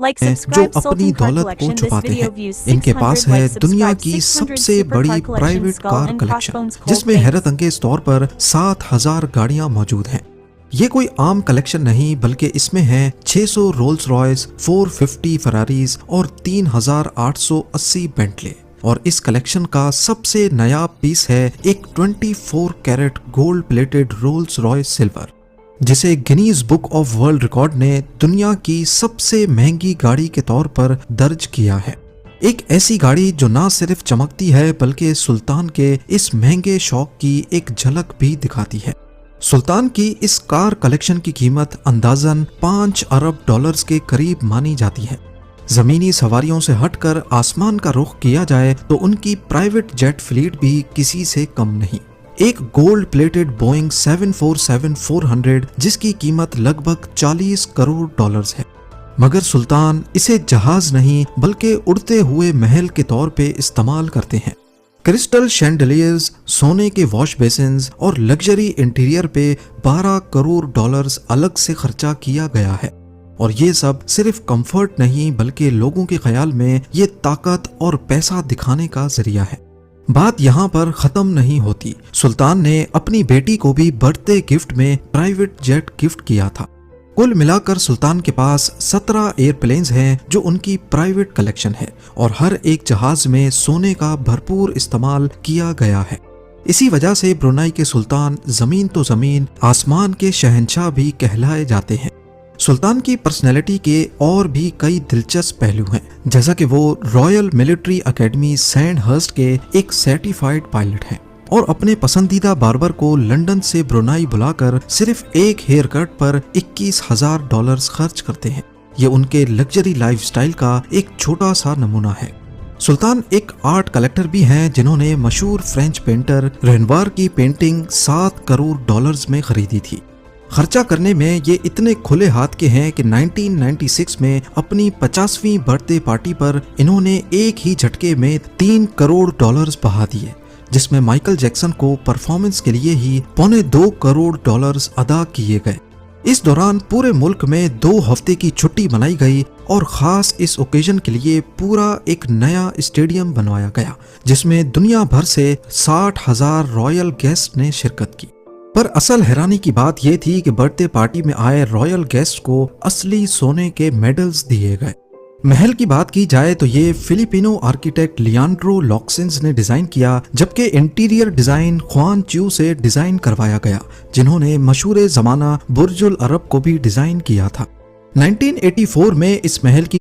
Like, हैं जो subscribe, अपनी Sultan Car दौलत को Collection. This छुपाते video हैं। views इनके 600 पास है likes. दुनिया Subscribe. की 600 सबसे Supercar बड़ी Collection, private Skull car and collection, Crossbones, Cold जिसमें Face. हैरत अंगेज तौर पर 7000 गाड़ियां मौजूद हैं। ये कोई आम कलेक्शन नहीं, बल्कि इसमें हैं 600 रोल्स रॉयस, 450 फरारीज और 3880 बेंटले। और इस कलेक्शन का सबसे नया पीस है एक 24 carat gold plated Rolls Royce silver, जिसे Guinness book of world record ने दुनिया की सबसे महंगी गाड़ी के तौर पर दर्ज किया है। एक ऐसी गाड़ी जो ना सिर्फ चमकती है बल्कि सुल्तान के इस महंगे शौक की एक झलक भी दिखाती है। सुल्तान की इस कार कलेक्शन की कीमत अंदाजन 5 अरब डॉलर्स के करीब मानी जाती है। जमीनी सवारियों से हटकर आसमान का रुख किया जाए तो उनकी प्राइवेट जेट फ्लीट भी किसी से कम नहीं। एक गोल्ड प्लेटेड बोइंग 747-400 जिसकी कीमत लगभग 40 करोड़ डॉलर्स है, मगर सुल्तान इसे जहाज नहीं बल्कि उड़ते हुए महल के तौर पे इस्तेमाल करते हैं। क्रिस्टल शैंडलियर्स, सोने के वॉश बेसिन्स और लग्जरी इंटीरियर पे 12 करोड़ डॉलर्स अलग से खर्चा किया गया है। और ये सब सिर्फ कंफर्ट नहीं बल्कि लोगों के ख्याल में ये ताकत और पैसा दिखाने का जरिया है। बात यहाँ पर खत्म नहीं होती। सुल्तान ने अपनी बेटी को भी बर्थडे गिफ्ट में प्राइवेट जेट गिफ्ट किया था। कुल मिलाकर सुल्तान के पास 17 एयरप्लेन्स हैं जो उनकी प्राइवेट कलेक्शन है, और हर एक जहाज में सोने का भरपूर इस्तेमाल किया गया है। इसी वजह से ब्रुनाई के सुल्तान जमीन तो जमीन, आसमान के शहंशाह भी कहलाए जाते हैं। सुल्तान की पर्सनैलिटी के और भी कई दिलचस्प पहलू हैं, जैसा कि वो रॉयल मिलिट्री एकेडमी सैंडहर्स्ट के एक सर्टिफाइड पायलट हैं और अपने पसंदीदा बार्बर को लंदन से ब्रुनाई बुलाकर सिर्फ एक हेयर कट पर 21,000 डॉलर्स खर्च करते हैं। ये उनके लग्जरी लाइफस्टाइल का एक छोटा सा नमूना है। सुल्तान एक आर्ट कलेक्टर भी हैं जिन्होंने मशहूर फ्रेंच पेंटर रेनवार की पेंटिंग 7 करोड़ डॉलर्स में खरीदी थी। खर्चा करने में ये इतने खुले हाथ के हैं कि 1996 में अपनी 50वीं बर्थडे पार्टी पर इन्होंने एक ही झटके में 3 करोड़ डॉलर्स बहा दिए, जिसमें माइकल जैक्सन को परफॉर्मेंस के लिए ही 2.25 करोड़ डॉलर्स अदा किए गए। इस दौरान पूरे मुल्क में 2 हफ्ते की छुट्टी मनाई गई और खास इस ओकेजन के लिए पूरा एक नया स्टेडियम बनवाया गया, जिसमें दुनिया भर से 60,000 रॉयल गेस्ट ने शिरकत की। पर असल हैरानी की बात यह थी कि बर्थडे पार्टी में आए रॉयल गेस्ट को असली सोने के मेडल्स दिए गए। महल की बात की जाए तो ये फिलिपिनो आर्किटेक्ट लियांड्रो लॉक्सिन्स ने डिजाइन किया, जबकि इंटीरियर डिजाइन ख्वान च्यू से डिजाइन करवाया गया, जिन्होंने मशहूर जमाना बुर्जुल अरब को भी डिजाइन किया था। 1984 में इस महल की